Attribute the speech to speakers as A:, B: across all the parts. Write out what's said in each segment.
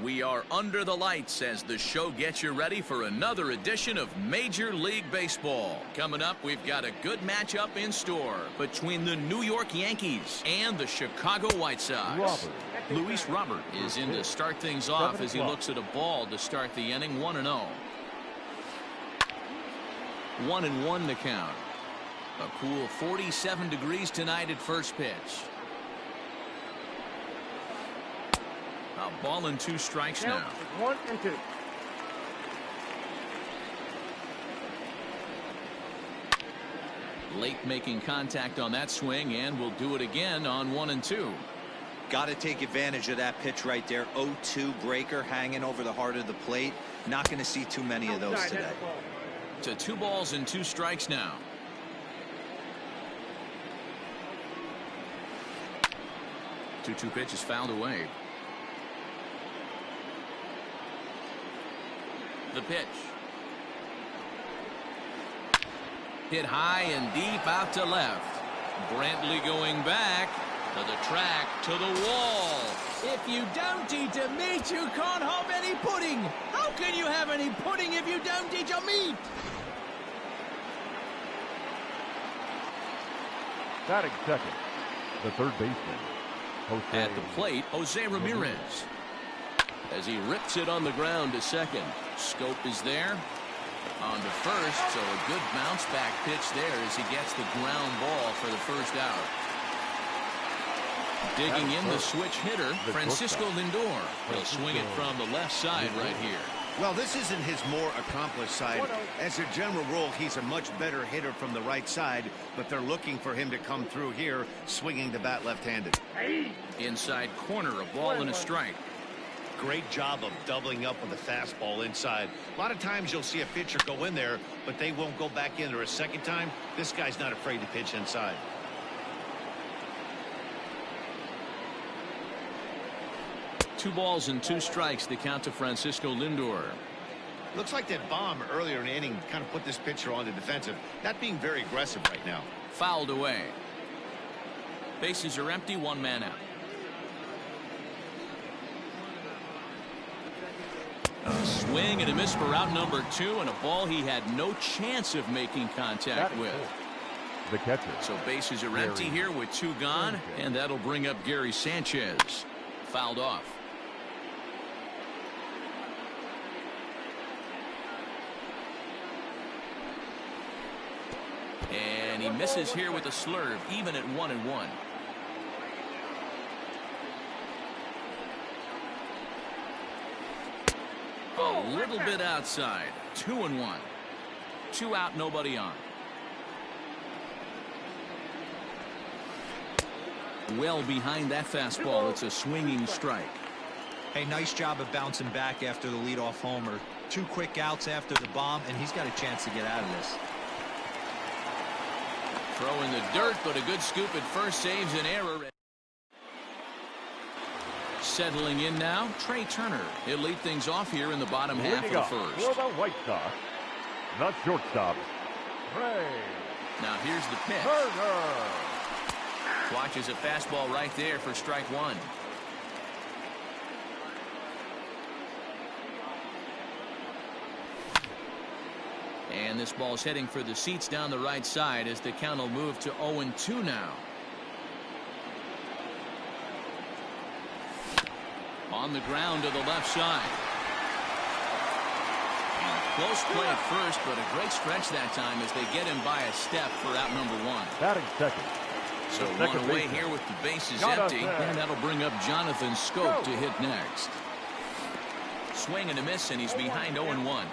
A: We are under the lights as the show gets you ready for another edition of Major League Baseball. Coming up, we've got a good matchup in store between the New York Yankees and the Chicago White Sox. Luis Robert is in to start things off as he looks at a ball to start the inning. 1-0. 1-1 the count. A cool 47 degrees tonight at first pitch. A ball and 2 strikes now.
B: 1-2.
A: Late making contact on that swing, and will do it again on 1-2.
C: Got to take advantage of that pitch right there. 0-2 breaker hanging over the heart of the plate. Not going to see too many of those today.
A: To 2 balls and 2 strikes now. The 2-2 pitch is fouled away. The pitch. Hit high and deep out to left. Brantley going back to the track, to the wall. If you don't eat a meat, you can't have any pudding. How can you have any pudding if you don't eat your meat?
B: Batting second, the third baseman, Jose.
A: At the plate, Jose Ramirez. As he rips it on the ground to second. Scope is there. On to first, so a good bounce back pitch there as he gets the ground ball for the first out. Digging in the switch hitter, Francisco Lindor. He'll swing it from the left side right here.
D: Well, this isn't his more accomplished side. As a general rule, he's a much better hitter from the right side, but they're looking for him to come through here, swinging the bat left-handed.
A: Inside corner, a ball and a strike.
D: Great job of doubling up with a fastball inside. A lot of times you'll see a pitcher go in there, but they won't go back in there a second time. This guy's not afraid to pitch inside.
A: Two balls and 2 strikes, the count to Francisco Lindor.
D: Looks like that bomb earlier in the inning kind of put this pitcher on the defensive. Not being very aggressive right now.
A: Fouled away. Bases are empty, 1 man out. A swing and a miss for out number 2, and a ball he had no chance of making contact with.
B: The catcher.
A: So bases are empty here with 2 gone, and that'll bring up Gary Sanchez. Fouled off. And he misses here with a slurve, even at 1-1. A little bit outside. 2-1. 2 out, nobody on. Well behind that fastball. It's a swinging strike.
C: Hey, nice job of bouncing back after the leadoff homer. 2 quick outs after the bomb, and he's got a chance to get out of this.
A: Throw in the dirt, but a good scoop at first saves an error. Settling in now, Trey Turner. He'll lead things off here in the bottom half of the first.
B: For the White Sox, the shortstop, Trey.
A: Now here's the pitch.
B: Turner.
A: Watches a fastball right there for strike 1. And this ball's heading for the seats down the right side as the count will move to 0-2 now. On the ground to the left side. And close play at first, but a great stretch that time as they get him by a step for out number 1.
B: Batting second.
A: So 1 away here with the bases empty, and that'll bring up Jonathan Scope to hit next. Swing and a miss, and he's behind 0-1.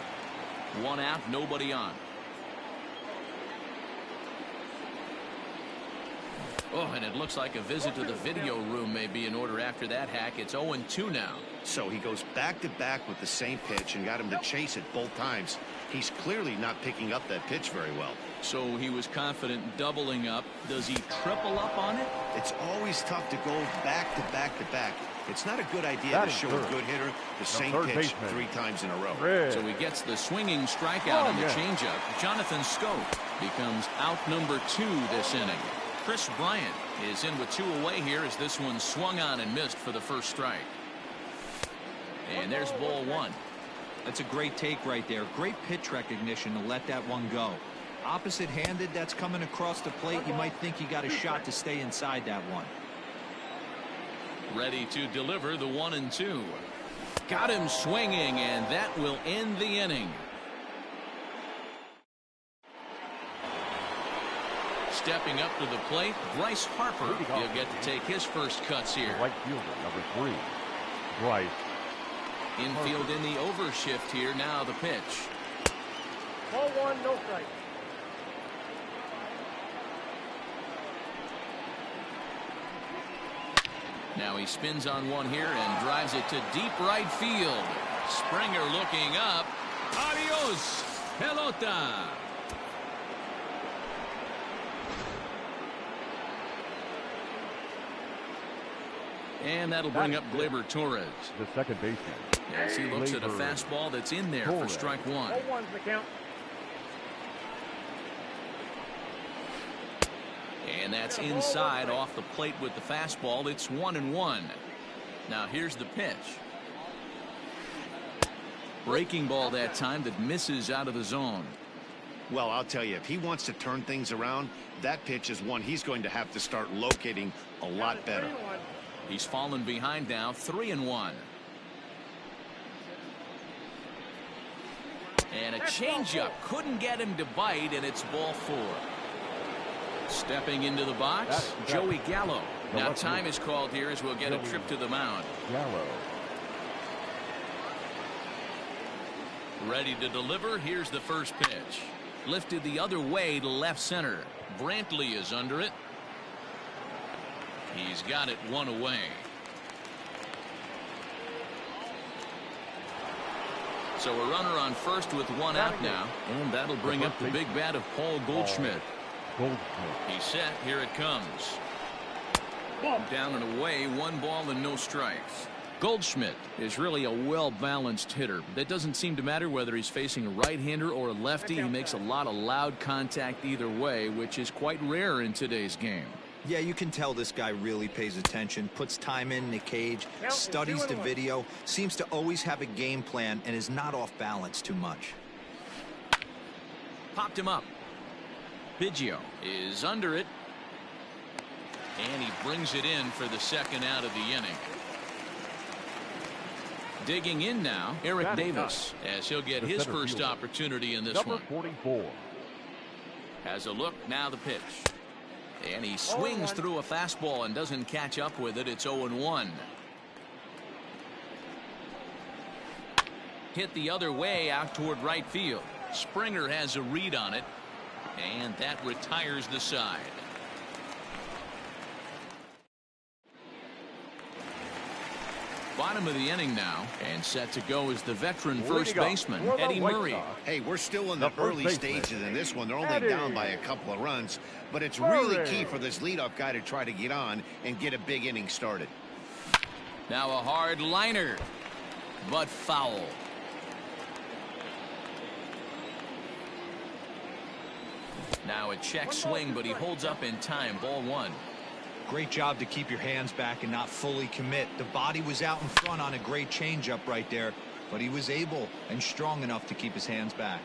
A: 1 out, nobody on. Oh, and it looks like a visit to the video room may be in order after that hack. It's 0-2 now.
D: So he goes back-to-back with the same pitch and got him to chase it both times. He's clearly not picking up that pitch very well.
A: So he was confident doubling up. Does he triple up on it?
D: It's always tough to go back-to-back-to-back. It's not a good idea to show a good hitter the same pitch 3 times in a row.
A: So he gets the swinging strikeout on the changeup. Jonathan Scope becomes out number 2 this inning. Chris Bryant is in with 2 away here as this one swung on and missed for the first strike. And there's ball one.
C: That's a great take right there. Great pitch recognition to let that one go. Opposite-handed, that's coming across the plate. You might think you got a shot to stay inside that one.
A: Ready to deliver the 1-2. Got him swinging, and that will end the inning. Stepping up to the plate, Bryce Harper. He'll get to take his first cuts here.
B: Right fielder, number 3, Bryce.
A: Infield in the overshift here. Now the pitch.
E: Ball 1, no strike.
A: Now he spins on one here and drives it to deep right field. Springer looking up. Adios, pelota. And that'll bring up Gleyber Torres.
B: The second baseman.
A: As he looks at a fastball that's in there for strike one.
E: Ball 1's the count.
A: And that's inside off the plate with the fastball. It's 1-1. Now here's the pitch. Breaking ball that time that misses out of the zone.
D: Well, I'll tell you, if he wants to turn things around, that pitch is one he's going to have to start locating a lot better.
A: He's fallen behind now, 3-1. And a changeup couldn't get him to bite, and it's ball 4. Stepping into the box, Joey Gallo. Now time is called here as we'll get a trip to the mound.
B: Gallo.
A: Ready to deliver. Here's the first pitch. Lifted the other way to left center. Brantley is under it. He's got it one away. So a runner on first with one out now. And that'll bring up the big bat of Paul Goldschmidt. He's set. Here it comes. Down and away. 1 ball and no strikes. Goldschmidt is really a well-balanced hitter. That doesn't seem to matter whether he's facing a right-hander or a lefty. He makes a lot of loud contact either way, which is quite rare in today's game.
C: Yeah, you can tell this guy really pays attention, puts time in the cage, studies the video, seems to always have a game plan, and is not off balance too much.
A: Popped him up. Biggio is under it. And he brings it in for the second out of the inning. Digging in now, Eric Davis, as he'll get his first opportunity in this one.
B: Number 44.
A: Has a look, now the pitch. And he swings through a fastball and doesn't catch up with it. It's 0-1. Hit the other way out toward right field. Springer has a read on it. And that retires the side. Bottom of the inning now, and set to go is the veteran first baseman, Eddie Murray.
D: Hey, we're still in the early stages in this one. They're only down by a couple of runs, but it's really key for this leadoff guy to try to get on and get a big inning started.
A: Now a hard liner, but foul. Now a check swing, but he holds up in time. Ball 1.
C: Great job to keep your hands back and not fully commit. The body was out in front on a great changeup right there, but he was able and strong enough to keep his hands back.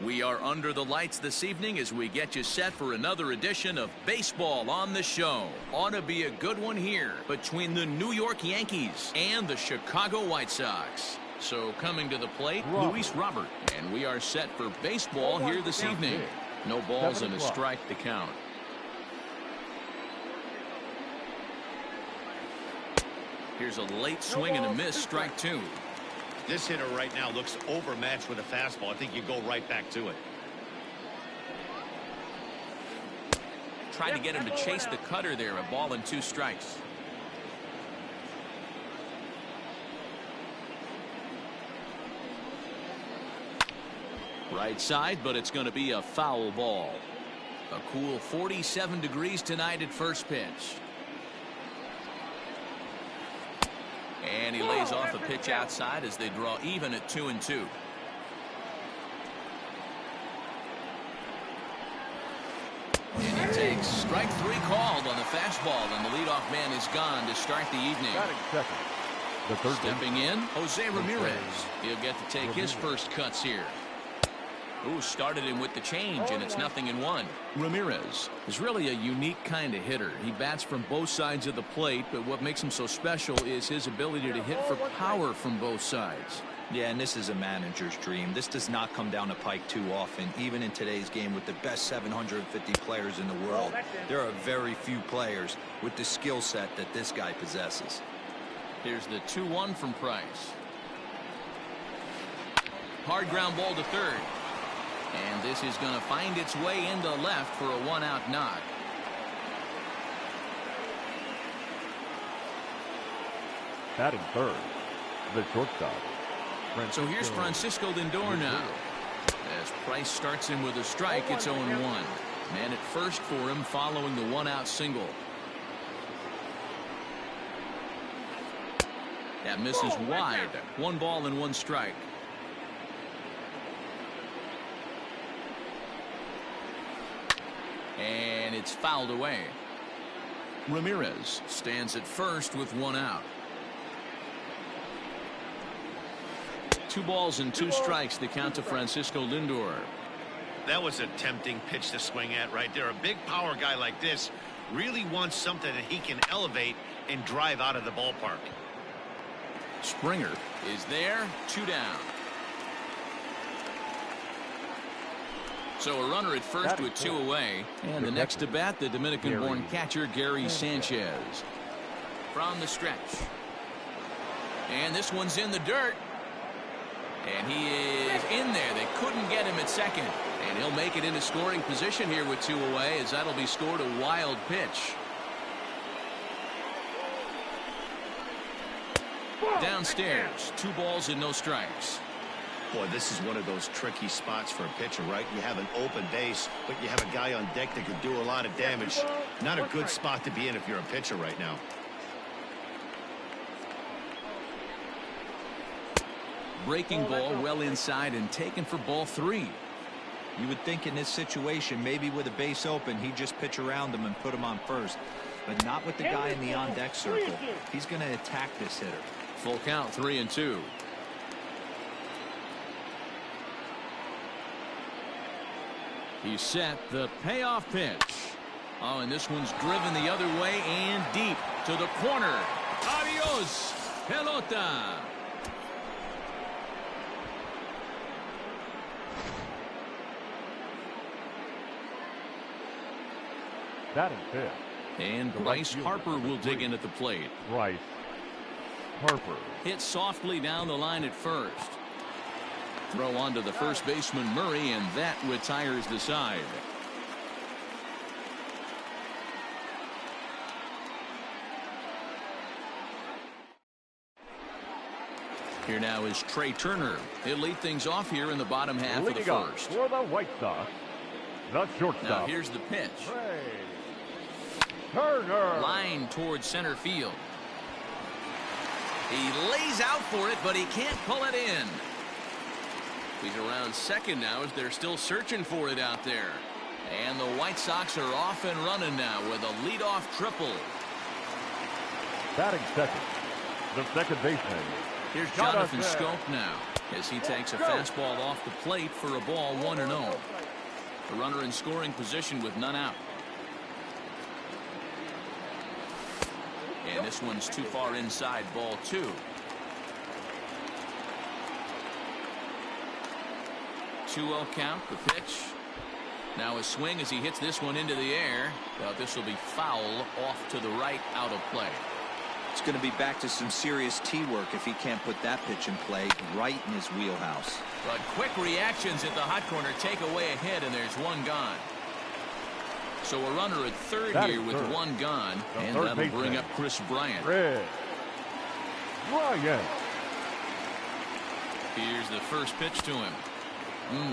A: We are under the lights this evening as we get you set for another edition of Baseball on the Show. Ought to be a good one here between the New York Yankees and the Chicago White Sox. So coming to the plate, Luis Robert. And we are set for baseball here this evening. No balls and a strike to count. Here's a late swing and a miss, strike two.
D: This hitter right now looks overmatched with a fastball. I think you go right back to it.
A: Tried to get him to chase the cutter there. A ball and 2 strikes. Right side, but it's going to be a foul ball. A cool 47 degrees tonight at first pitch. And he lays off a pitch outside as they draw even at 2-2. And he takes strike 3 called on the fastball, and the leadoff man is gone to start the evening.
B: Second. The third
A: Stepping in, Jose Ramirez. He'll get to take his first cuts here. Ooh, started him with the change, and it's 0-1. Ramirez is really a unique kind of hitter. He bats from both sides of the plate, but what makes him so special is his ability to hit for power from both sides.
C: Yeah, and this is a manager's dream. This does not come down the pike too often. Even in today's game with the best 750 players in the world, there are very few players with the skill set that this guy possesses.
A: Here's the 2-1 from Price. Hard ground ball to third. And this is going to find its way into left for a 1-out knock.
B: Batting third, the shortstop.
A: So here's Francisco Lindor now. As Price starts him with a strike, it's 0-1. Man at first for him following the 1-out single. That misses wide. 1 ball and 1 strike. And it's fouled away. Ramirez stands at first with 1 out. 2 balls and 2 strikes the count to Francisco Lindor.
D: That was a tempting pitch to swing at right there. A big power guy like this really wants something that he can elevate and drive out of the ballpark.
A: Springer is there, 2 down. So a runner at first with 2 away. And the next to bat, the Dominican-born catcher Gary Sanchez. From the stretch. And this one's in the dirt. And he is in there. They couldn't get him at second. And he'll make it into scoring position here with 2 away, as that'll be scored a wild pitch. Downstairs, 2 balls and no strikes.
D: Boy, this is one of those tricky spots for a pitcher, right? You have an open base, but you have a guy on deck that could do a lot of damage. Not a good spot to be in if you're a pitcher right now.
A: Breaking ball well inside and taken for ball 3.
C: You would think in this situation, maybe with a base open, he'd just pitch around him and put him on first. But not with the guy in the on-deck circle. He's going to attack this hitter.
A: Full count, 3-2. He's set the payoff pitch. Oh, and this one's driven the other way and deep to the corner. Adios, pelota.
B: Batting fifth.
A: And Bryce Harper will dig in at the plate.
B: Bryce Harper.
A: Hit softly down the line at first. Throw on to the first baseman Murray, and that retires the side. Here now is Trey Turner. He'll lead things off here in the bottom half of the first.
B: For the White Sox, the shortstop.
A: Now here's the pitch.
B: Trey Turner.
A: Line towards center field. He lays out for it, but he can't pull it in. He's around second now as they're still searching for it out there. And the White Sox are off and running now with a leadoff triple.
B: Batting second, the second baseman.
A: Here's Jonathan Scope now. as he takes a fastball off the plate for a ball 1-0. The runner in scoring position with none out. And this one's too far inside, ball 2. Two-oh count, the pitch. Now a swing as he hits this one into the air. This will be foul off to the right, out of play.
C: It's going to be back to some serious tee work if he can't put that pitch in play right in his wheelhouse.
A: But quick reactions at the hot corner take away a hit, and there's one gone. So a runner at third here with one gone, and that'll bring up Chris Bryant.
B: Bryant.
A: Here's the first pitch to him.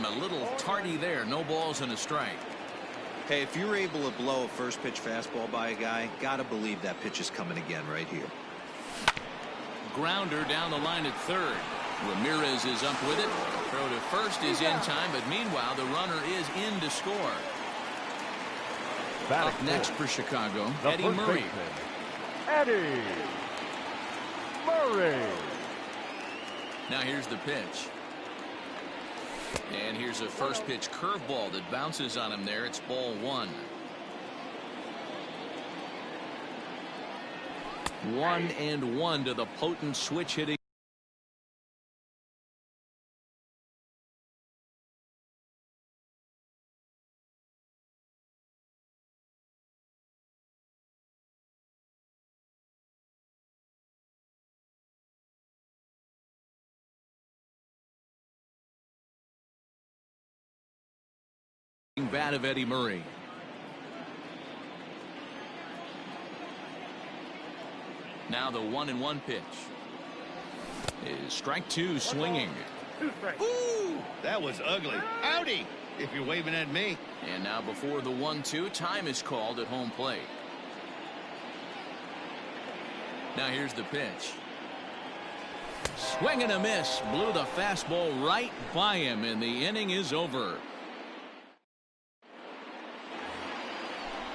A: A little tardy there. No balls and a strike.
C: Hey, if you're able to blow a first pitch fastball by a guy, gotta believe that pitch is coming again right here.
A: Grounder down the line at third. Ramirez is up with it. Throw to first is in time, but meanwhile the runner is in to score. Up next for Chicago, Eddie Murray.
B: Eddie Murray.
A: Now here's the pitch. And here's a first pitch curveball that bounces on him there. It's ball 1. 1-1 to the potent switch hitting. Bat of Eddie Murray. Now the 1-1 pitch is strike 2, swinging.
D: Ooh, that was ugly. Howdy, if you're waving at me.
A: And now before the 1-2, time is called at home plate. Now here's the pitch. Swing and a miss. Blew the fastball right by him, and the inning is over.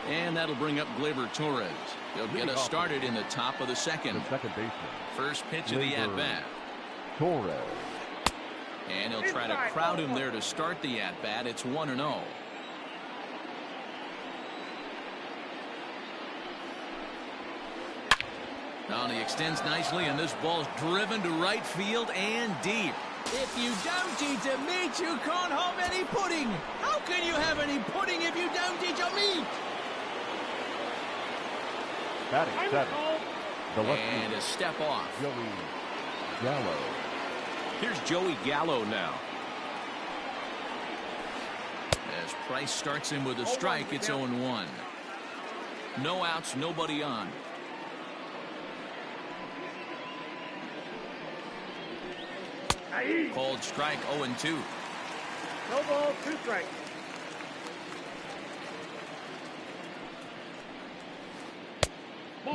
A: And that'll bring up Gleyber Torres. He'll get us started in the top of the second.
B: The second baseman.
A: First pitch of the at-bat.
B: Torres.
A: And he'll try to crowd him there to start the at-bat. It's 1-0. Now he extends nicely, and this ball's driven to right field and deep. If you don't eat a meat, you can't have any pudding. How can you have any pudding if you don't eat your meat?
B: Batting seven. The left
A: and a step off.
B: Joey Gallo.
A: Here's Joey Gallo now. As Price starts him with a strike, it's 0-1. No outs, nobody on. Called strike, 0-2.
E: No ball, 2 strikes.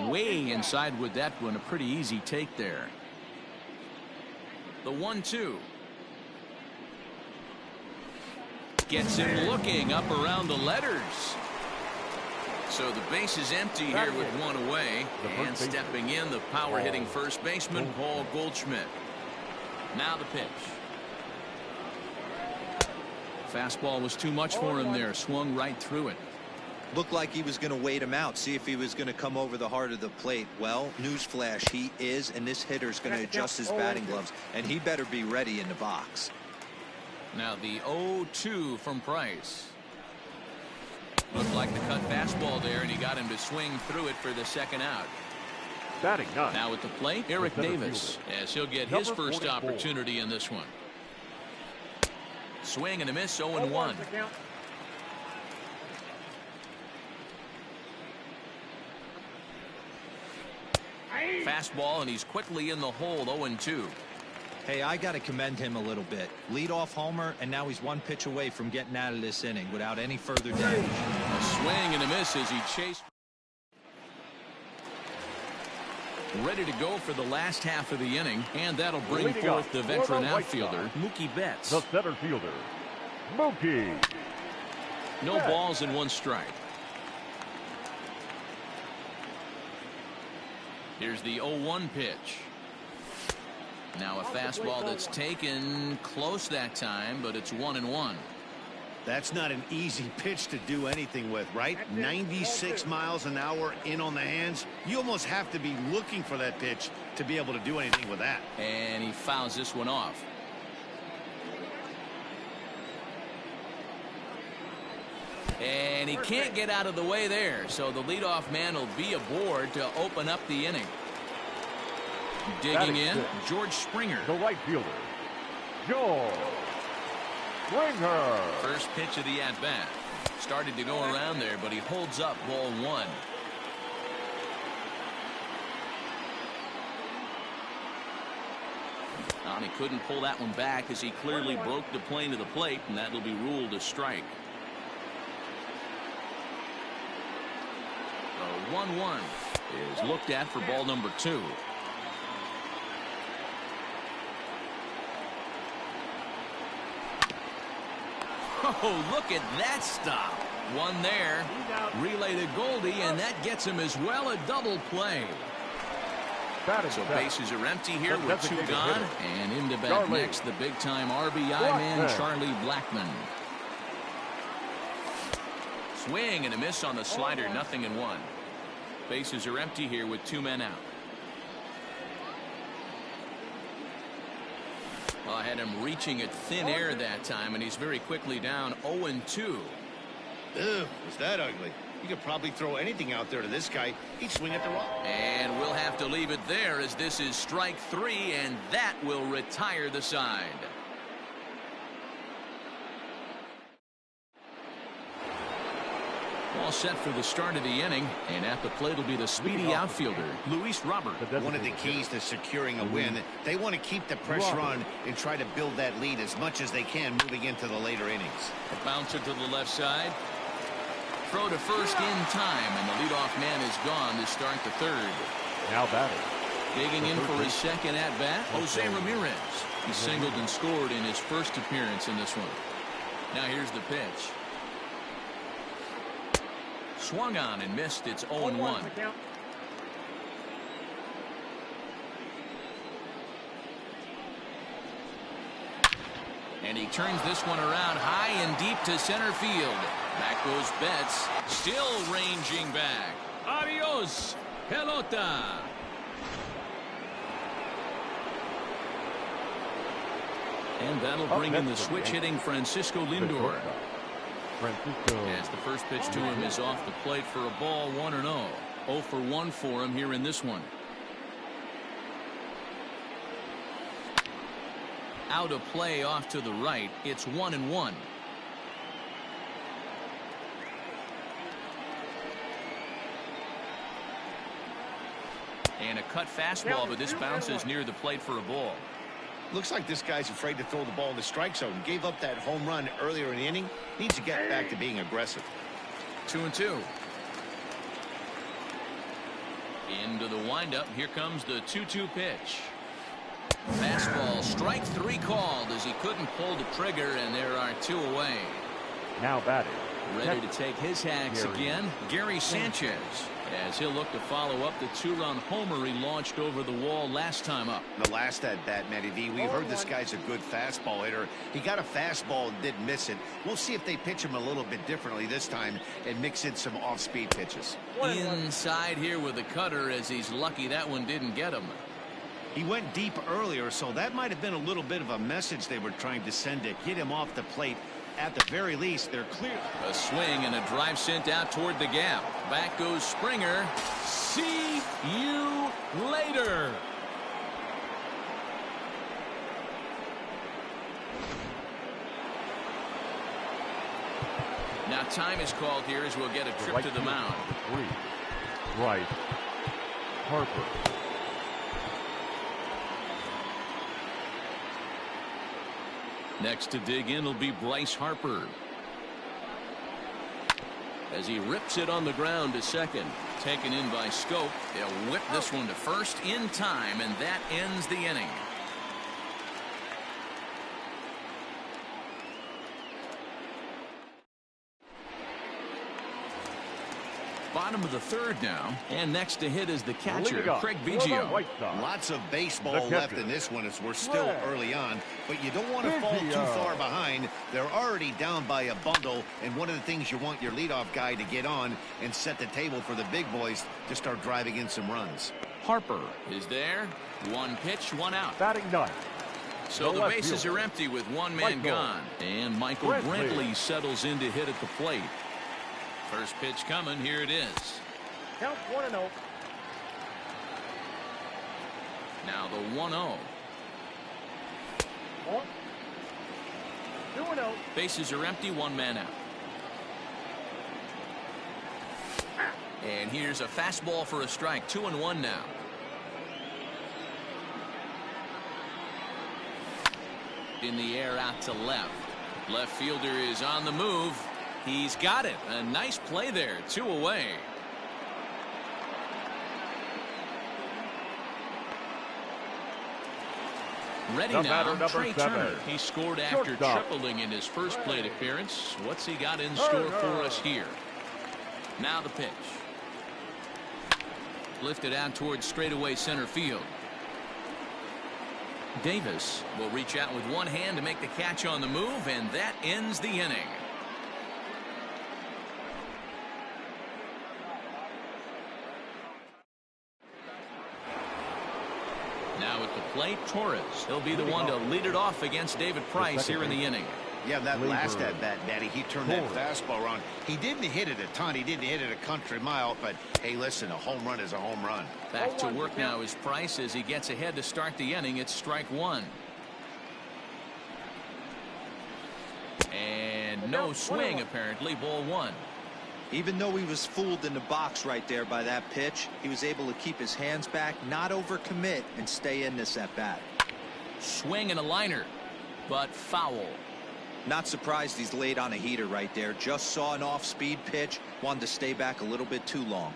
A: Way inside with that one. A pretty easy take there. The 1-2. Gets him looking up around the letters. So the base is empty here with one away. And stepping in, the power-hitting first baseman, Paul Goldschmidt. Now the pitch. Fastball was too much for him there. Swung right through it.
C: Looked like he was going to wait him out, see if he was going to come over the heart of the plate. Well, newsflash, he is, and this hitter's going to adjust his batting gloves, and he better be ready in the box.
A: Now the 0-2 from Price. Looked like the cut fastball there, and he got him to swing through it for the second out.
B: Batting nine.
A: Now at the plate, Eric Davis, as he'll get his first opportunity in this one. Swing and a miss, 0-1. Fastball, and he's quickly in the hole, 0-2.
C: Hey, I got to commend him a little bit. Leadoff homer, and now he's one pitch away from getting out of this inning without any further damage.
A: A swing and a miss as he chased. Ready to go for the last half of the inning, and that'll bring forth the veteran outfielder, Mookie Betts.
B: The center fielder, Mookie.
A: No balls and 1 strike. Here's the 0-1 pitch. Now a fastball that's taken close that time, but it's 1-1.
D: That's not an easy pitch to do anything with, right? 96 miles an hour in on the hands. You almost have to be looking for that pitch to be able to do anything with that.
A: And he fouls this one off. And he can't get out of the way there, so the leadoff man will be aboard to open up the inning. Digging in, George Springer.
B: The right fielder, George Springer.
A: First pitch of the at-bat. Started to go around there, but he holds up ball one. And he couldn't pull that one back as he clearly broke the plane of the plate, and that'll be ruled a strike. 1-1 is looked at for ball number 2. Oh, look at that stop. One there. Relay to Goldie, and that gets him as well a double play. So bases are empty here with 2 gone. And into bat next, the big-time RBI man, Charlie Blackmon. Swing and a miss on the slider, 0-1. Bases are empty here with 2 men out. Well, I had him reaching at thin air that time, and he's very quickly down 0-2.
D: Ugh, was that ugly? You could probably throw anything out there to this guy. He'd swing at the rock.
A: And we'll have to leave it there as this is strike 3, and that will retire the side. All set for the start of the inning, and at the plate will be the speedy outfielder, Luis Robert.
D: One of the keys to securing a win, they want to keep the pressure on and try to build that lead as much as they can moving into the later innings.
A: A bouncer to the left side. Throw to first in time, and the leadoff man is gone to start the third.
B: Now batting.
A: Digging in for his second at-bat, Jose Ramirez. He singled and scored in his first appearance in this one. Now here's the pitch. Swung on and missed. It's 0-1. And he turns this one around high and deep to center field. Back goes Betts, still ranging back. Adios, pelota. And that'll bring in the switch-hitting Francisco Lindor. As the first pitch to him is off the plate for a ball, 1-0. 0 for 1 for him here in this one. Out of play off to the right. It's 1-1. And a cut fastball, but this bounces near the plate for a ball.
D: Looks like this guy's afraid to throw the ball in the strike zone. Gave up that home run earlier in the inning. Needs to get back to being aggressive.
A: 2-2. Into the windup. Here comes the 2-2 pitch. Fastball, strike 3 called as he couldn't pull the trigger, and there are 2 away.
B: Now batting.
A: Ready to take his hacks again, Gary Sanchez, as he'll look to follow up the 2-run homer he launched over the wall last time up.
D: The last at-bat, Matty V, we heard this guy's a good fastball hitter. He got a fastball and did miss it. We'll see if they pitch him a little bit differently this time and mix in some off-speed pitches.
A: Inside here with the cutter, as he's lucky that one didn't get him.
D: He went deep earlier, so that might have been a little bit of a message they were trying to send to get him off the plate. At the very least, they're clear.
A: A swing and a drive sent out toward the gap. Back goes Springer. See you later. Now time is called here as we'll get a trip to the mound.
B: 3. Right. Harper.
A: Next to dig in will be Bryce Harper. As he rips it on the ground to second. Taken in by Scope. They'll whip this one to first in time, and that ends the inning. bottom of the third now. And next to hit is the catcher, Craig
B: For the
A: Biggio.
B: White Sox,
D: Lots of baseball
B: The
D: left
B: catcher.
D: in this one as we're still
B: Craig
D: early on, but you don't want to fall too
B: Biggio.
D: far behind. They're already down by a bundle, and one of the things you want your leadoff guy to get on and set the table for the big boys to start driving in some runs.
A: Harper is there. One pitch, one out.
B: batting ninth.
A: So the
B: left
A: bases
B: fielder,
A: are empty with one man
B: Michael
A: gone. And Michael
B: Brantley.
A: Brantley settles in to hit at the plate. First pitch coming. Here it is.
E: Count 1-0.
A: Now the 1-0.
E: 1. 2-0.
A: Bases are empty, one man out. And here's a fastball for a strike. 2-1 now. In the air out to left. Left fielder is on the move. He's got it. A nice play there. 2 away. Ready
B: The
A: now,
B: batter, number
A: Trey
B: 7.
A: Turner. He scored after
B: Shortstop.
A: tripling in his first plate appearance. What's he got in store for us here? Now the pitch. Lifted out towards straightaway center field. Davis will reach out with one hand to make the catch on the move, and that ends the inning. Now at the plate, Torres. He'll be the one to lead it off against David Price here in the inning.
D: Yeah, that
B: Labor.
D: last at-bat, Daddy, he turned that fastball around. He didn't hit it a ton. He didn't hit it a country mile, but hey, listen, a home run is a home run.
A: Back to work now is Price as he gets ahead to start the inning. It's strike one. And no swing, apparently. Ball one.
C: Even though he was fooled in the box right there by that pitch, he was able to keep his hands back, not overcommit, and stay in this at-bat.
A: Swing and a liner, but foul.
C: Not surprised he's laid on a heater right there. Just saw an off-speed pitch, wanted to stay back a little bit too long.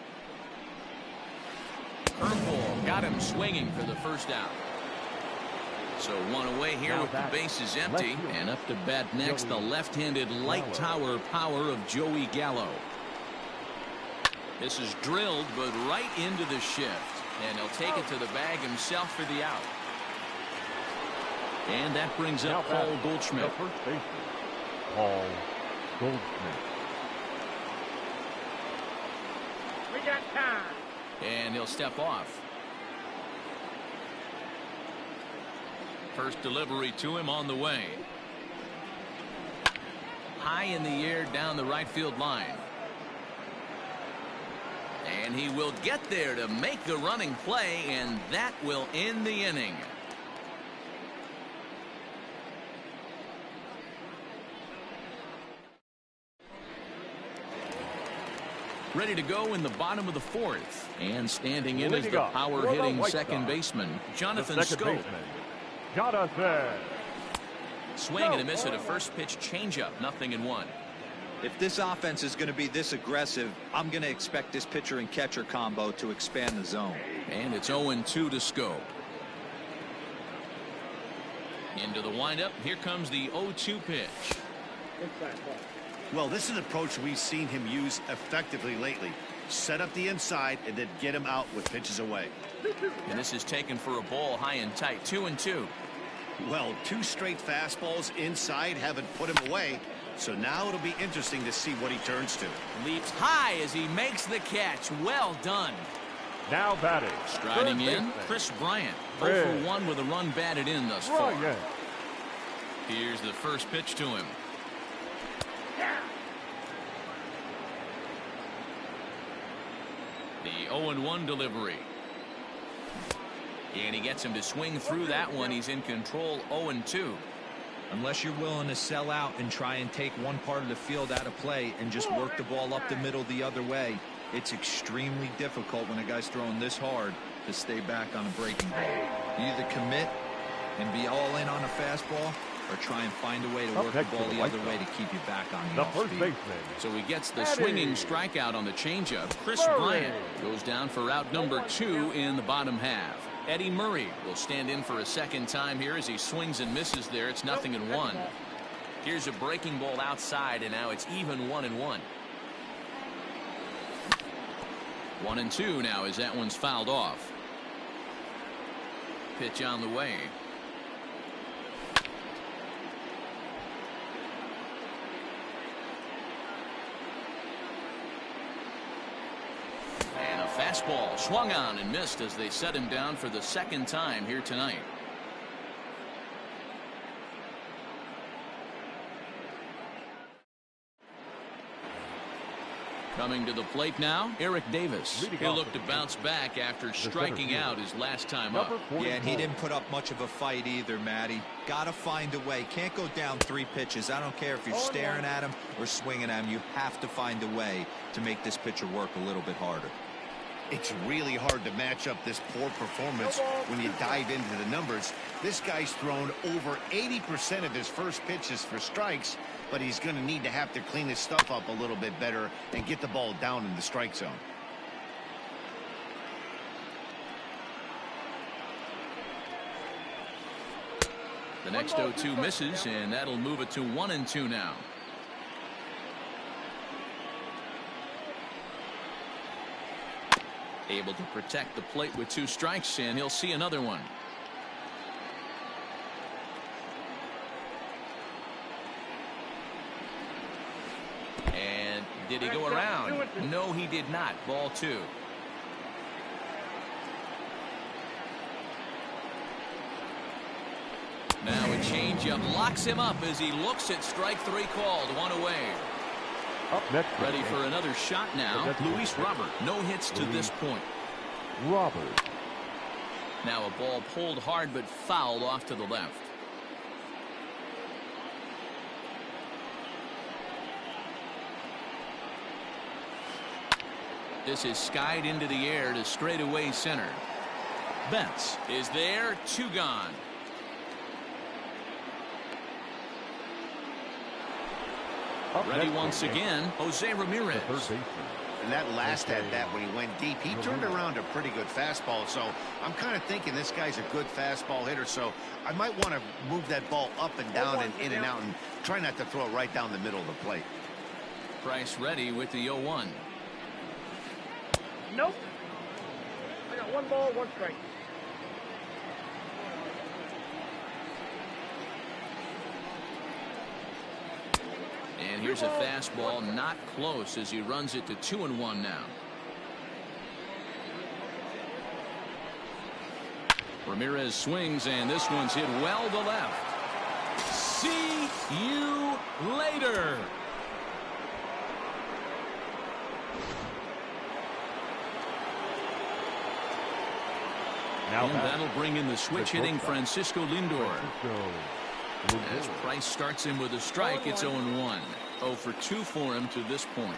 A: Curveball got him swinging for the first out. So one away here
B: Now
A: with the
B: back,
A: bases
B: left
A: empty.
B: field.
A: And up to bat next, the left-handed light tower power of Joey Gallo. This is drilled, but right into the shift. And he'll take it to the bag himself for the out. And that brings
B: Now
A: up Paul
B: batting,
A: Goldschmidt.
B: the first baseman, Paul Goldschmidt.
E: We got time.
A: And he'll step off. First delivery to him on the way. High in the air down the right field line. And he will get there to make the running play, and that will end the inning. Ready to go in the bottom of the fourth. And standing in is the power-hitting second baseman, Jonathan
B: The second
A: Scope.
B: baseman, Jonathan.
A: Swing and a miss at a first pitch changeup. 0-1.
C: If this offense is going to be this aggressive, I'm going to expect this pitcher and catcher combo to expand the zone.
A: And it's 0-2 to Scope. Into the windup. Here comes the 0-2 pitch.
E: Inside ball.
D: Well, this is an approach we've seen him use effectively lately. Set up the inside and then get him out with pitches away.
A: And this is taken for a ball high and tight. 2-2.
D: Well, 2 straight fastballs inside haven't put him away. So now it'll be interesting to see what he turns to.
A: Leaps high as he makes the catch. Well done.
B: Now batting,
A: Striding
B: third
A: in,
B: baseman,
A: Chris Bryant.
B: Chris
A: 0 for 1 with a run batted in thus far.
B: Bryant.
A: Here's the first pitch to him. The 0-1 delivery. And he gets him to swing through that one. He's in control. 0-2.
C: Unless you're willing to sell out and try and take one part of the field out of play and just work the ball up the middle the other way, it's extremely difficult when a guy's throwing this hard to stay back on a breaking ball. You either commit and be all in on a fastball or try and find a way to work the
B: next to
C: ball
B: the
C: the
B: White
C: other way to
B: Sox,
C: keep you back on the
B: the
C: off
B: first
C: speed.
B: baseman,
A: So he gets the
B: Eddie.
A: swinging strikeout on the changeup. Chris
B: Murray.
A: Bryant goes down for out number 2 in the bottom half. Eddie Murray will stand in for a second time here as he swings and misses there. It's 0-1. Here's a breaking ball outside, and now it's even 1-1. 1-2 now as that one's fouled off. Pitch on the way. And a fastball swung on and missed as they set him down for the second time here tonight. Coming to the plate now, Eric Davis. He'll look to bounce back after striking out his last time up.
C: Yeah, and he didn't put up much of a fight either, Matty. Got to find a way. Can't go down 3 pitches. I don't care if you're staring at him or swinging at him. You have to find a way to make this pitcher work a little bit harder.
D: It's really hard to match up this poor performance when you dive into the numbers. This guy's thrown over 80% of his first pitches for strikes, but he's going to need to have to clean his stuff up a little bit better and get the ball down in the strike zone.
A: The next 0-2 misses, and that'll move it to 1-2 now. Able to protect the plate with 2 strikes, and he'll see another one. And did he go around? No, he did not. Ball 2. Now a changeup locks him up as he looks at strike 3 called. 1 away.
B: Up next.
A: Ready for another shot now. Luis Robert. No hits to this point.
B: Robert.
A: Now a ball pulled hard but fouled off to the left. This is skied into the air to straightaway center. Betts is there. 2 gone. Ready once again, Jose Ramirez.
D: And that last at bat when he went deep, he turned around a pretty good fastball. So I'm kind of thinking this guy's a good fastball hitter. So I might want to move that ball up and down and in and out and try not to throw it right down the middle of the plate.
A: Price ready with the 0-1.
E: Nope. I got 1 ball, 1 strike.
A: And here's a fastball not close as he runs it to 2-1 now. Ramirez swings, and this one's hit well to left. See you later. And that'll bring in the switch hitting Francisco Lindor. As Price starts him with a strike, it's 0-1. 0 for 2 for him to this point.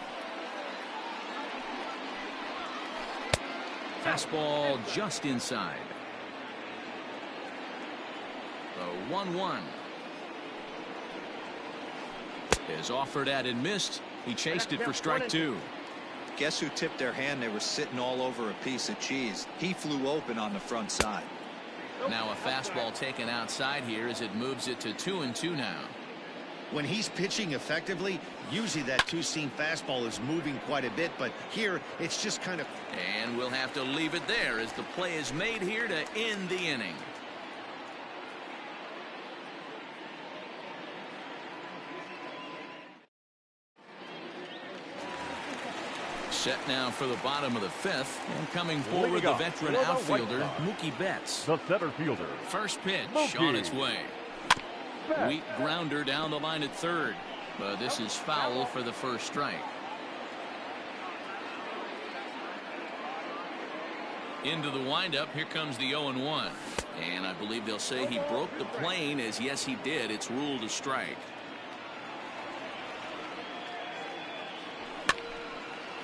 A: Fastball just inside. The 1-1 is offered at and missed. He chased it for strike 2.
C: Guess who tipped their hand? They were sitting all over a piece of cheese. He flew open on the front side.
A: Now a fastball taken outside here as it moves it to 2-2 now.
D: When he's pitching effectively, usually that 2-seam fastball is moving quite a bit, but here it's just kind of...
A: And we'll have to leave it there as the play is made here to end the inning. Set now for the bottom of the 5th, and coming forward the veteran outfielder Mookie Betts.
B: The center fielder.
A: First pitch
B: Mookie
A: on its way. Weak grounder down the line at third, but this is foul for the first strike. Into the windup, here comes the 0-1, and I believe they'll say he broke the plane, as yes he did. It's ruled a strike.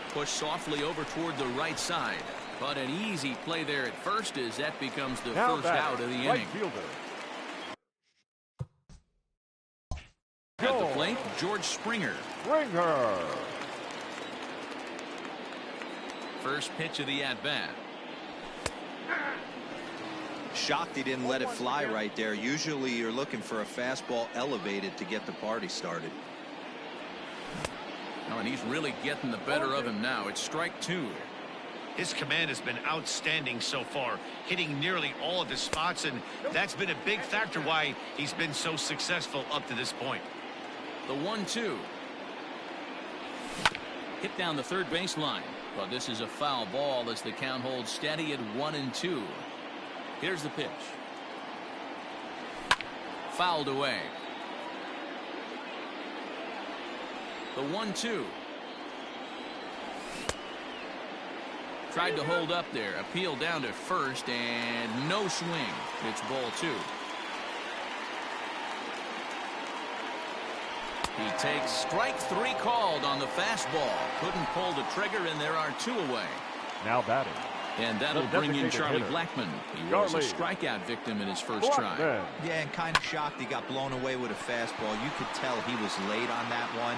A: Push softly over toward the right side, but an easy play there at first as that becomes the first out of the inning. At the plate, George Springer. First pitch of the at-bat.
C: Shocked he didn't let it fly right there. Usually you're looking for a fastball elevated to get the party started.
A: Oh, and he's really getting the better of him now. It's strike 2.
D: His command has been outstanding so far, hitting nearly all of his spots, and that's been a big factor why he's been so successful up to this point.
A: The 1-2. Hit down the third baseline. But this is a foul ball as the count holds steady at 1-2. Here's the pitch. Fouled away. The 1-2. Tried to hold up there. Appeal down to first and no swing. It's ball 2. He takes strike 3 called on the fastball. Couldn't pull the trigger, and there are 2 away.
B: Now batting.
A: And that'll bring in Charlie Blackmon. He was a strikeout victim in his first try.
C: Yeah, and kind of shocked he got blown away with a fastball. You could tell he was late on that one,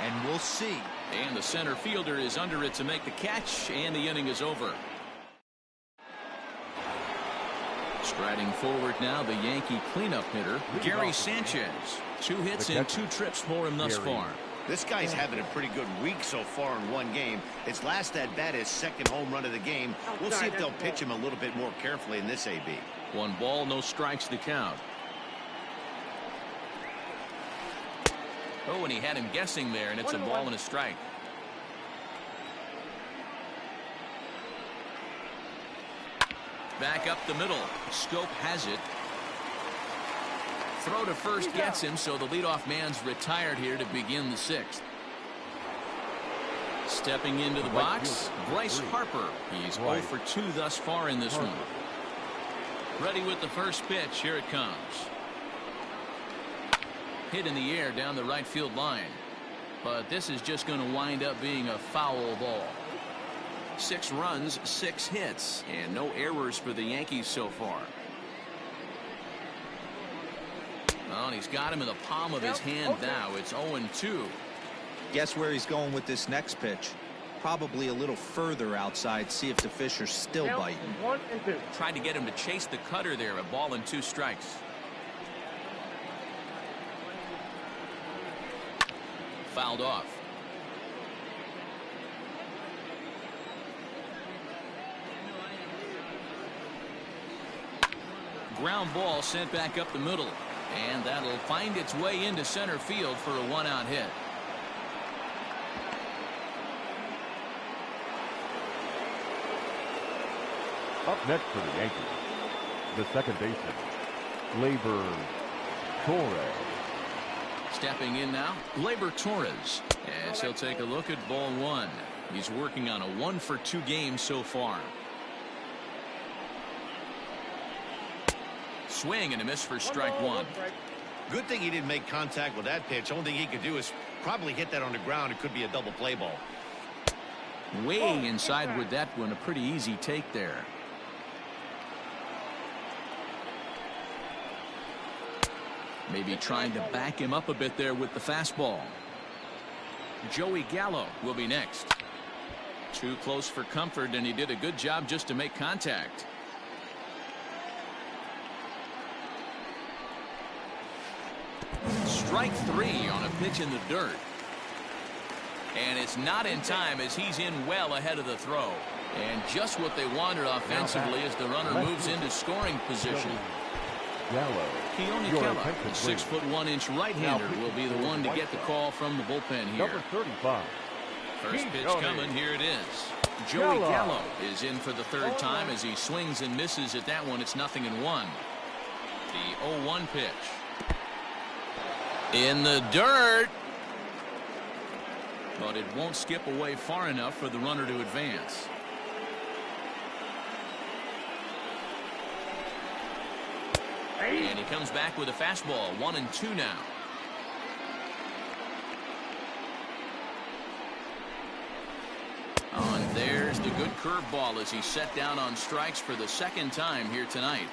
C: and we'll see.
A: And the center fielder is under it to make the catch, and the inning is over. Striding forward now, the Yankee cleanup hitter, Gary Sanchez. 2 hits and 2 trips for him thus far.
D: This guy's having a pretty good week so far in one game. His last at bat is second home run of the game. We'll see if they'll pitch him a little bit more carefully in this AB.
A: 1 ball, no strikes to count. Oh, and he had him guessing there, and it's a ball and a strike. Back up the middle. Scope has it. Throw to first gets him, so the leadoff man's retired here to begin the 6th. Stepping into the box, Bryce Harper. He's 0 for 2 thus far in this one. Ready with the first pitch. Here it comes. Hit in the air down the right field line. But this is just going to wind up being a foul ball. 6 runs, 6 hits, and no errors for the Yankees so far. Oh, and he's got him in the palm of his hand now. It's 0-2.
C: Guess where he's going with this next pitch? Probably a little further outside. See if the fish are still biting.
E: 1-2.
A: Tried to get him to chase the cutter there. A ball and 2 strikes. Fouled off. Ground ball sent back up the middle. And that'll find its way into center field for a 1-out hit.
B: Up next for the Yankees, the second baseman, Gleyber Torres.
A: Stepping in now, Gleyber Torres. As he'll take a look at ball 1. He's working on a 1 for 2 game so far. Swing and a miss for strike 1.
D: Good thing he didn't make contact with that pitch. Only thing he could do is probably hit that on the ground. It could be a double play ball.
A: Way inside with that one. A pretty easy take there. Maybe trying to back him up a bit there with the fastball. Joey Gallo will be next. Too close for comfort, and he did a good job just to make contact. Strike 3 on a pitch in the dirt. And it's not in time as he's in well ahead of the throw. And just what they wanted offensively as the runner moves into scoring position. Keone Kela, the 6'1" right-hander, will be the one to get the call from the bullpen here.
B: Number 35.
A: First pitch coming. Here it is. Joey Gallo is in for the 3rd time as he swings and misses at that one. It's 0-1. The 0-1 pitch. In the dirt. But it won't skip away far enough for the runner to advance. And he comes back with a fastball. 1-2 now. Oh, and there's the good curveball as he's set down on strikes for the 2nd time here tonight.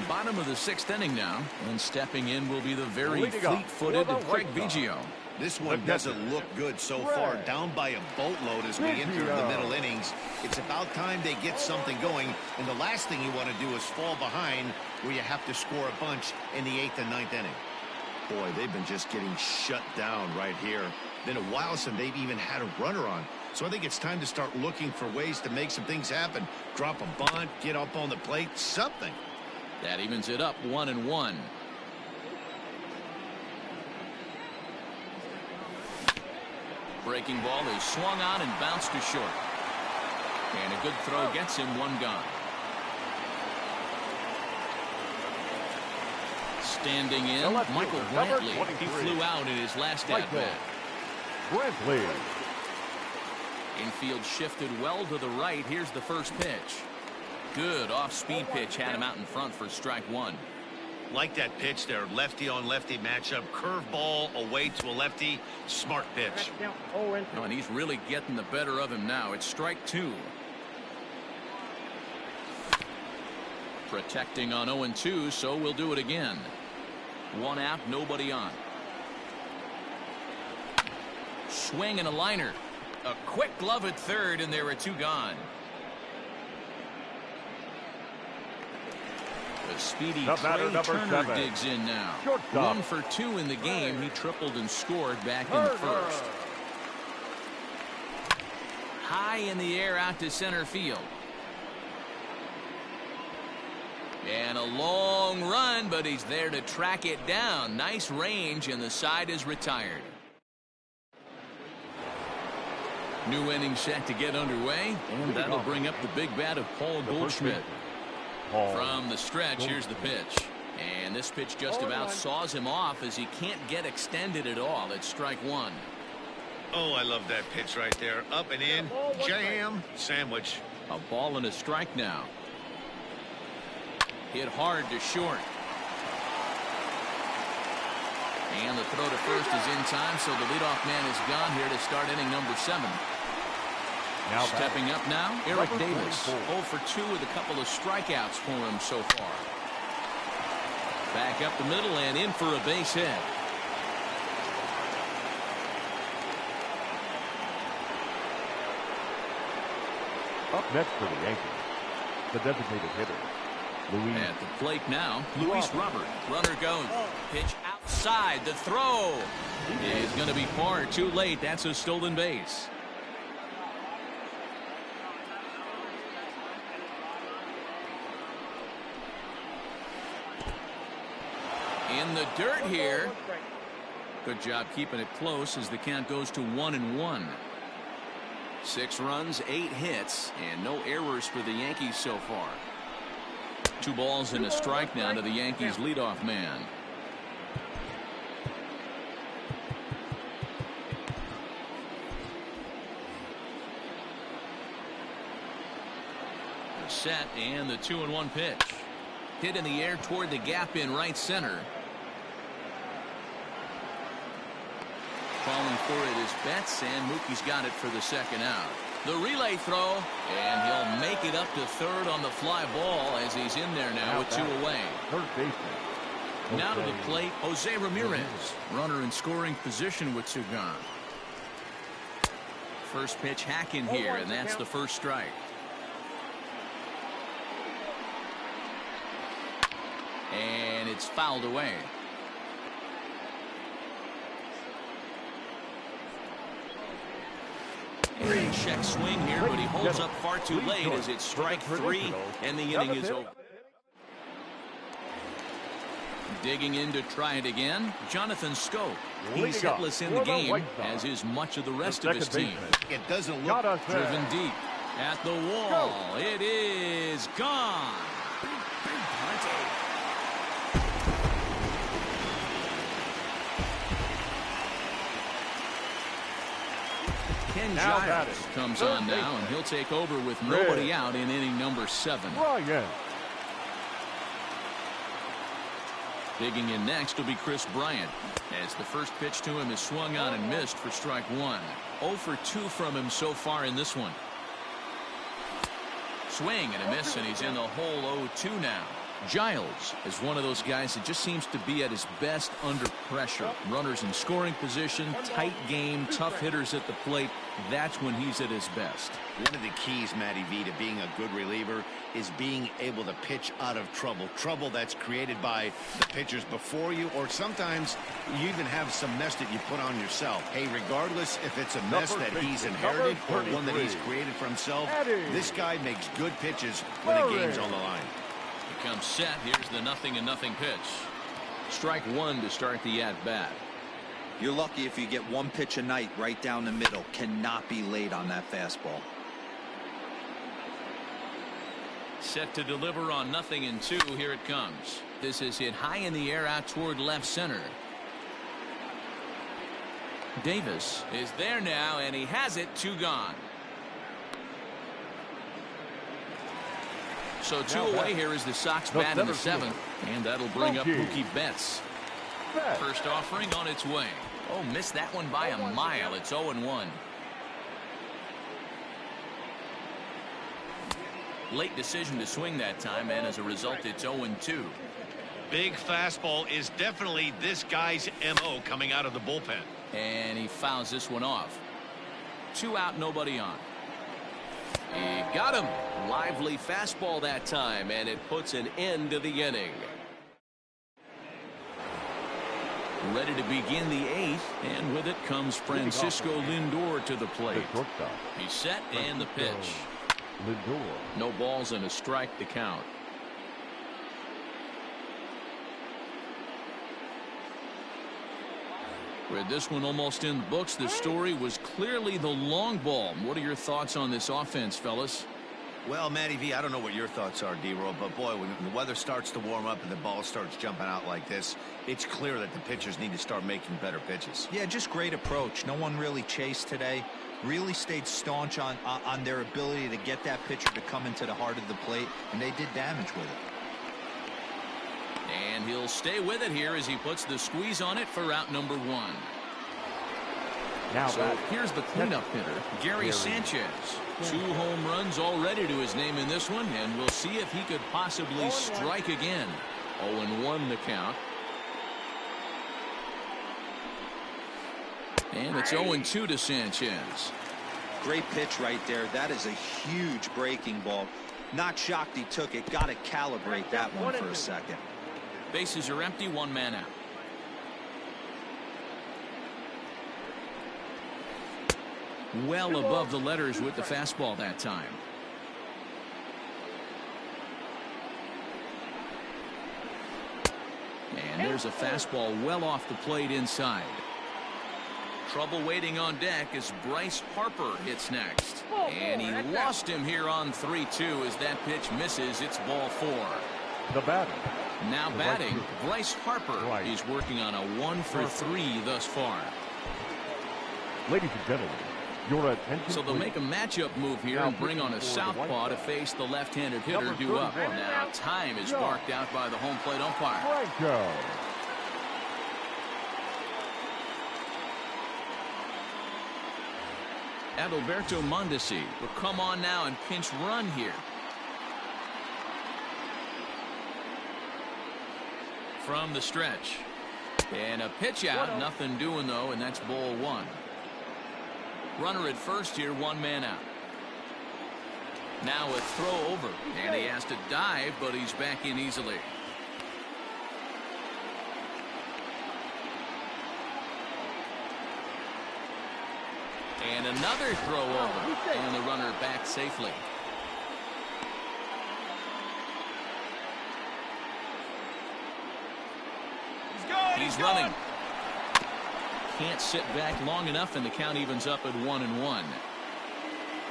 A: Bottom of the 6th inning now, and stepping in will be the very fleet-footed Craig Biggio.
D: This one doesn't look good so far. Down by a boatload as we enter the middle innings. It's about time they get something going, and the last thing you want to do is fall behind where you have to score a bunch in the 8th and 9th inning. Boy, they've been just getting shut down right here. Been a while since they've even had a runner on. So I think it's time to start looking for ways to make some things happen. Drop a bunt, get up on the plate, something.
A: That evens it up 1-1. Breaking ball is swung on and bounced to short. And a good throw gets him one gone. Standing in, Michael Brantley. He flew out in his last at-bat.
B: Brantley.
A: Infield shifted well to the right. Here's the first pitch. Good off-speed pitch had him out in front for strike one.
D: Like that pitch there, lefty on lefty matchup, curveball away to a lefty, smart pitch.
A: Oh, and he's really getting the better of him now. It's strike two. Protecting on 0-2, so we'll do it again. One out, nobody on. Swing and a liner. A quick glove at third, and there are two gone. The speedy Trey Turner digs in now. 1 for 2 in the game. He tripled and scored back in the first. High in the air out to center field. And a long run, but he's there to track it down. Nice range, and the side is retired. New inning set to get underway, and that'll bring up the big bat of Paul Goldschmidt. From the stretch, here's the pitch. And this pitch just about saws him off as he can't get extended at all. It's strike one.
D: Oh, I love that pitch right there. Up and in, jam, sandwich.
A: A ball and a strike now. Hit hard to short. And the throw to first is in time, so the leadoff man is gone here to start inning number 7. Now stepping up now, Eric Davis. 0 for 2 with a couple of strikeouts for him so far. Back up the middle and in for a base hit.
B: Up next for the Yankees, the designated hitter, Luis.
A: At the plate now, Luis Robert. Runner goes. Pitch outside. The throw is going to be far too late. That's a stolen base. In the dirt here. Good job keeping it close as the count goes to 1-1. 6 runs, 8 hits, and no errors for the Yankees so far. 2 balls and a strike now to the Yankees leadoff man. Set and the 2-1 pitch. Hit in the air toward the gap in right center. Calling for it is Betts, and Mookie's got it for the second out. The relay throw, and he'll make it up to third on the fly ball as he's in there now with 2 away.
B: Third baseman.
A: Now to the plate, Jose Ramirez. Runner in scoring position with 2 gone. First pitch hack in here, and that's the first strike. And it's fouled away. And check swing here, but he holds up far too late as it's strike 3, and the inning is over. Digging in to try it again, Jonathan Scope. He's hitless in the game, as is much of the rest of his team.
D: It doesn't look
A: driven deep at the wall. It is gone. Ken Giles comes on now, and he'll take over with nobody out in inning number 7. Digging in next will be Chris Bryant, as the first pitch to him is swung on and missed for strike 1. 0 for 2 from him so far in this one. Swing and a miss, and he's in the hole 0-2 now. Giles is one of those guys that just seems to be at his best under pressure. Runners in scoring position, tight game, tough hitters at the plate. That's when he's at his best.
D: One of the keys, Matty V, to being a good reliever is being able to pitch out of trouble. Trouble that's created by the pitchers before you, or sometimes you even have some mess that you put on yourself. Hey, regardless if it's a mess that he's inherited or one that he's created for himself, this guy makes good pitches when the game's on the line.
A: Comes set. Here's the 0-0 pitch. Strike one to start the at-bat.
C: You're lucky if you get one pitch a night right down the middle. Cannot be late on that fastball.
A: Set to deliver on 0-2. Here it comes. This is hit high in the air out toward left center. Davis is there now, and he has it. 2 gone. So 2 away here is the Sox bat in the 7th, and that'll bring up Mookie Betts. First offering on its way. Oh, missed that one by a mile. It's 0-1. Late decision to swing that time, and as a result, it's 0-2.
D: Big fastball is definitely this guy's MO coming out of the bullpen.
A: And he fouls this one off. 2 out, nobody on. He got him. Lively fastball that time, and it puts an end to the inning. Ready to begin the 8th, and with it comes Francisco Lindor to the plate. He's set, and the pitch.
B: Lindor.
A: No balls and a strike to count. With this one almost in the books, the story was clearly the long ball. What are your thoughts on this offense, fellas?
D: Well, Matty V, I don't know what your thoughts are, D-Roll, but boy, when the weather starts to warm up and the ball starts jumping out like this, it's clear that the pitchers need to start making better pitches.
C: Yeah, just great approach. No one really chased today. Really stayed staunch on their ability to get that pitcher to come into the heart of the plate, and they did damage with it.
A: And he'll stay with it here as he puts the squeeze on it for out number 1.
B: Now
A: so here's the cleanup hitter, Gary Sanchez. 2 home runs already to his name in this one, and we'll see if he could possibly strike again. 0-1 the count. And it's 0-2 to Sanchez.
C: Great pitch right there. That is a huge breaking ball. Not shocked he took it. Got to calibrate that one for a second.
A: Bases are empty, 1 man out. Well above the letters with the fastball that time. And there's a fastball well off the plate inside. Trouble waiting on deck as Bryce Harper hits next. And he lost him here on 3-2 as that pitch misses. It's ball 4.
B: The batter.
A: Now batting, Bryce Harper. He's working on a 1-for-3 thus far.
B: Ladies and gentlemen, your attention.
A: So they'll make a matchup move here and bring on a southpaw to face the left-handed hitter due up. Now time is marked out by the home plate umpire. Adalberto Mondesi will come on now and pinch run here. From the stretch. And a pitch out. Nothing doing, though, and that's ball 1. Runner at first here, 1 man out. Now a throw over, and he has to dive, but he's back in easily. And another throw over, and the runner back safely. He's running. Can't sit back long enough, and the count evens up at 1-1.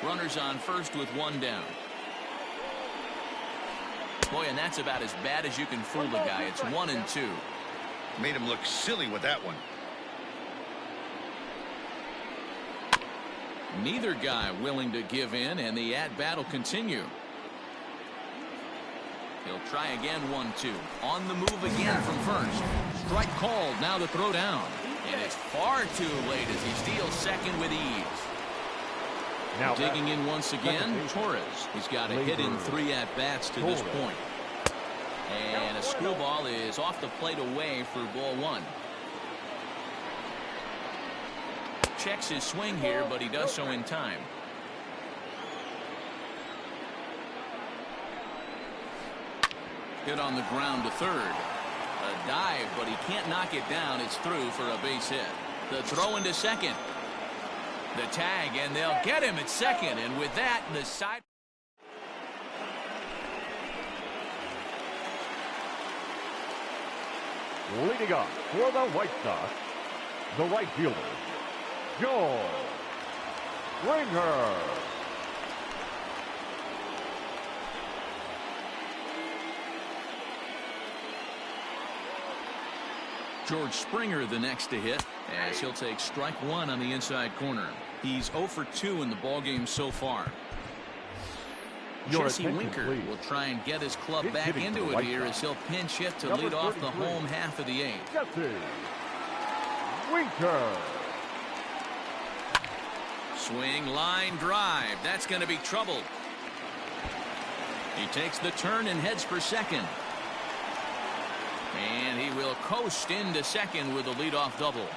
A: Runners on first with 1 down. Boy, and that's about as bad as you can fool the guy. It's 1-2.
D: Made him look silly with that one.
A: Neither guy willing to give in, and the at-bat will continue. He'll try again, 1-2. On the move again from first. Strike called. Now the throw down. And it's far too late as he steals second with ease. Now digging in once again, Torres. He's got a hit in 3 at-bats to this point. And a screwball is off the plate away for ball one. Checks his swing here, but he does so in time. Hit on the ground to third. A dive, but he can't knock it down. It's through for a base hit. The throw into second. The tag, and they'll get him at second. And with that, the side.
B: Leading up for the White Sox, the right fielder, Gboy. Springer.
A: George Springer the next to hit, as he'll take strike one on the inside corner. He's 0 for 2 in the ballgame so far. Jesse Winker will try and get his club back into it here as he'll pinch hit to lead off the home half of the eighth.
B: Jesse Winker.
A: Swing, line, drive. That's going to be trouble. He takes the turn and heads for second. And he will coast into second with a leadoff double.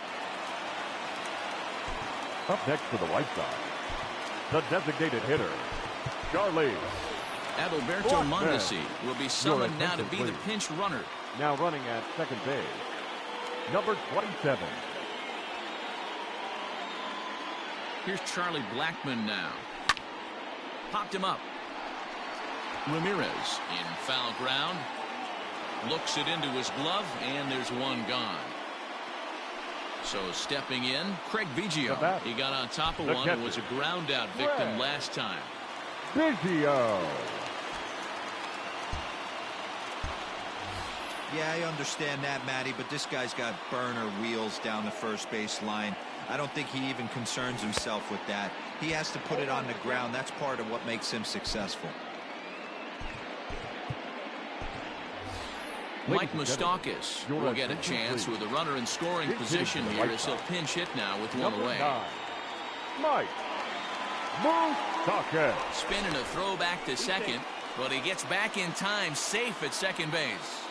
B: Up next for the White Sox, the designated hitter, Charlie.
A: Adalberto Mondesi will be summoned now to be the pinch runner.
B: Now running at second base, number 27.
A: Here's Charlie Blackmon now. Popped him up. Ramirez in foul ground. Looks it into his glove, and there's one gone. So stepping in, Craig Biggio. He got on top of one and was a ground out victim last time.
B: Biggio.
C: Yeah, I understand that, Matty, but this guy's got burner wheels down the first base line. I don't think he even concerns himself with that. He has to put it on the ground. That's part of what makes him successful.
A: Mike Moustakas will get a chance with a runner in scoring position here as he'll pinch hit now with one away.
B: Mike Moustakas.
A: Spinning a throw back to second, but he gets back in time, safe at second base.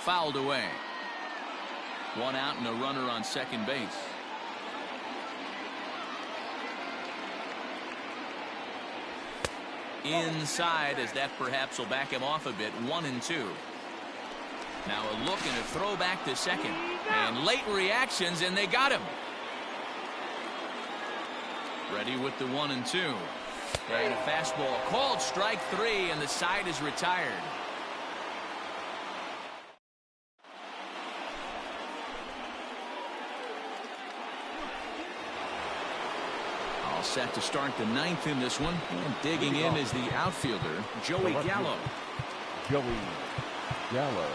A: Fouled away. One out and a runner on second base. Inside, as that perhaps will back him off a bit. 1-2. Now a look and a throw back to second. And late reactions, and they got him. Ready with the 1-2. And a fastball called strike three, and the side is retired. Set to start the ninth in this one, and digging in is the outfielder Joey Gallo.
B: Joey Gallo.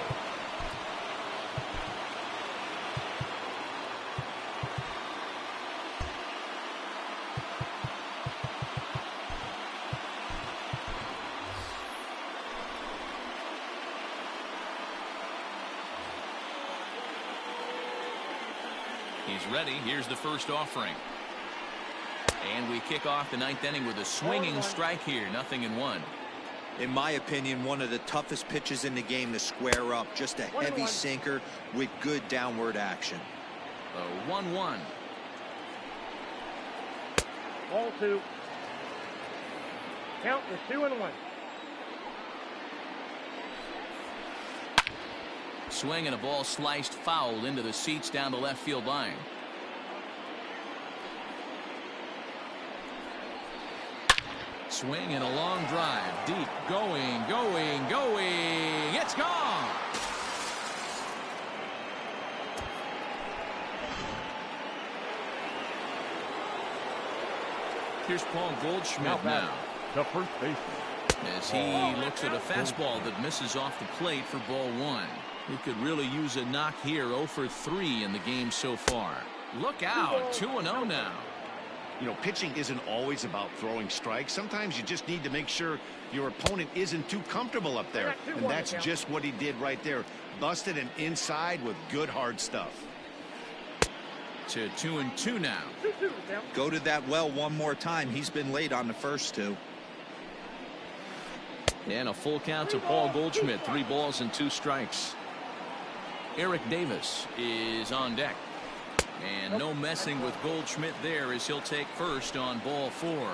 A: He's ready. Here's the first offering. And we kick off the ninth inning with a swinging strike here. 0-1.
C: In my opinion, one of the toughest pitches in the game to square up. Just a heavy sinker with good downward action.
A: 1-1.
E: Ball 2. Count is 2-1.
A: Swing and a ball sliced foul into the seats down the left field line. Swing and a long drive. Deep. Going. It's gone. Here's Paul Goldschmidt now.
B: The first baseman.
A: As he looks at a fastball that misses off the plate for ball one. He could really use a knock here. 0 for 3 in the game so far. Look out. 2-0 now.
D: You know, pitching isn't always about throwing strikes. Sometimes you just need to make sure your opponent isn't too comfortable up there. And that's just what he did right there. Busted him inside with good hard stuff.
A: to 2-2 now.
E: 2-2, Sam.
C: Go to that well one more time. He's been late on the first two.
A: And a full count to Paul Goldschmidt. 3 balls and 2 strikes. Eric Davis is on deck. And no messing with Goldschmidt there as he'll take first on ball 4.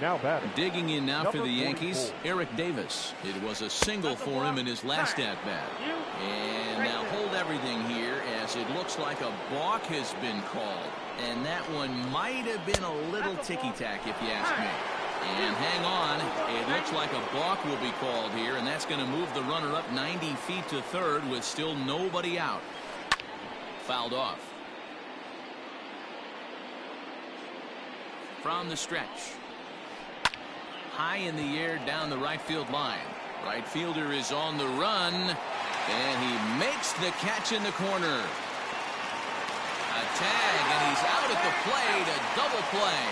B: Now batting.
A: Digging in now for
B: Number
A: the Yankees,
B: 44.
A: Eric Davis. It was a single for him in his last at-bat. And now hold everything here as it looks like a balk has been called. And that one might have been a little ticky-tack if you ask me. And hang on, it looks like a balk will be called here, and that's going to move the runner up 90 feet to third with still nobody out. Fouled off. From the stretch. High in the air down the right field line. Right fielder is on the run, and he makes the catch in the corner. A tag, and he's out at the plate, a double play.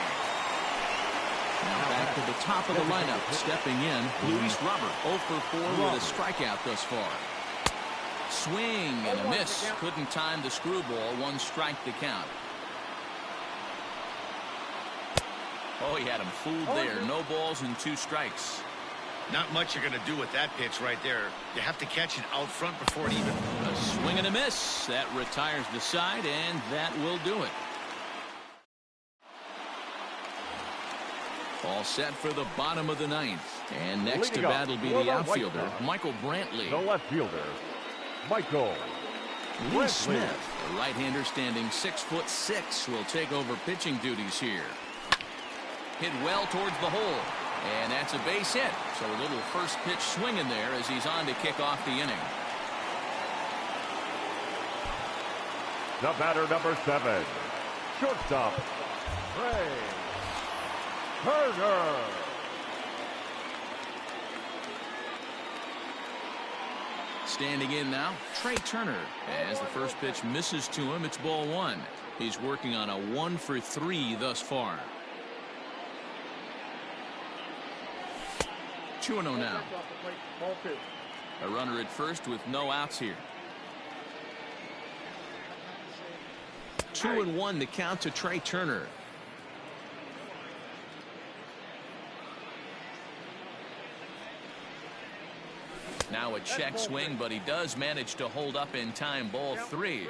A: Now back to the top of the lineup. Stepping in, Luis Robert. 0 for 4 with a strikeout thus far. Swing and a miss. Couldn't time the screwball. 1 strike to count. Oh, he had him fooled there. No balls and 2 strikes.
D: Not much you're going to do with that pitch right there. You have to catch it out front before it even.
A: A swing and a miss. That retires the side, and that will do it. All set for the bottom of the 9th. And next to bat will be the outfielder, Michael Brantley.
B: The left fielder, Michael
A: Lee Smith, the right-hander standing 6'6", will take over pitching duties here. Hit well towards the hole. And that's a base hit. So a little first pitch swing in there as he's on to kick off the inning.
B: The batter, number 7, shortstop, Trey Turner.
A: Standing in now, Trey Turner. As the first pitch misses to him, it's ball 1. He's working on a 1 for 3 thus far. 2-0 now.
E: Ball 2.
A: A runner at first with no outs here. 2-1 to count to Trey Turner. Now a check swing, but he does manage to hold up in time. Ball 3.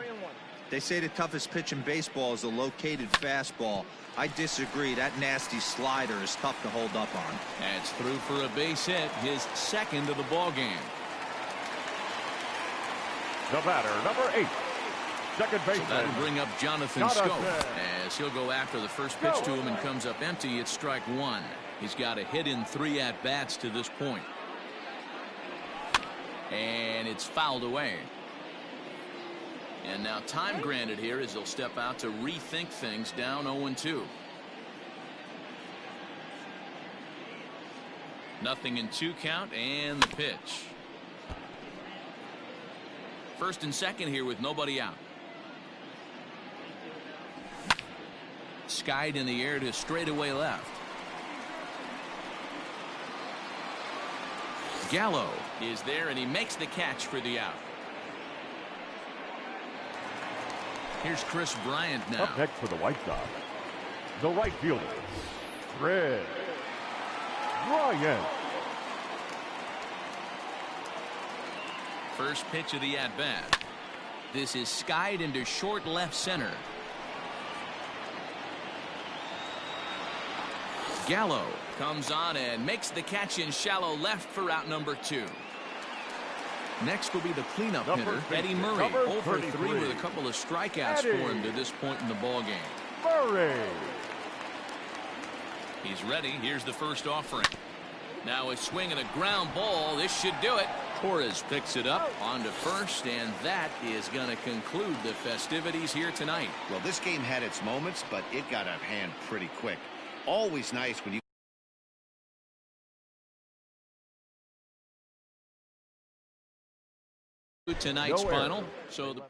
C: They say the toughest pitch in baseball is a located fastball. I disagree. That nasty slider is tough to hold up on.
A: That's through for a base hit, his second of the ball game.
B: The batter, number 8, second baseman.
A: So that'll bring up Jonathan Scope as he'll go after the first pitch to him and comes up empty. It's strike 1. He's got a hit in 3 at-bats to this point. And it's fouled away. And now time granted here as he'll step out to rethink things, down 0-2. Nothing in 2 count, and the pitch. First and second here with nobody out. Skied in the air to straightaway left. Gallo is there, and he makes the catch for the out. Here's Chris Bryant now.
B: Up next for the White Sox, the right fielder, Chris Bryant.
A: First pitch of the at-bat. This is skied into short left center. Gallo comes on and makes the catch in shallow left for out number 2. Next will be the cleanup hitter, Eddie Murray. 0 for 3 with a couple of strikeouts for him to this point in the ball game.
B: Murray.
A: He's ready. Here's the first offering. Now a swing and a ground ball. This should do it. Torres picks it up on to first, and that is going to conclude the festivities here tonight.
D: Well, this game had its moments, but it got out of hand pretty quick. Always nice when you
A: tonight's final. So the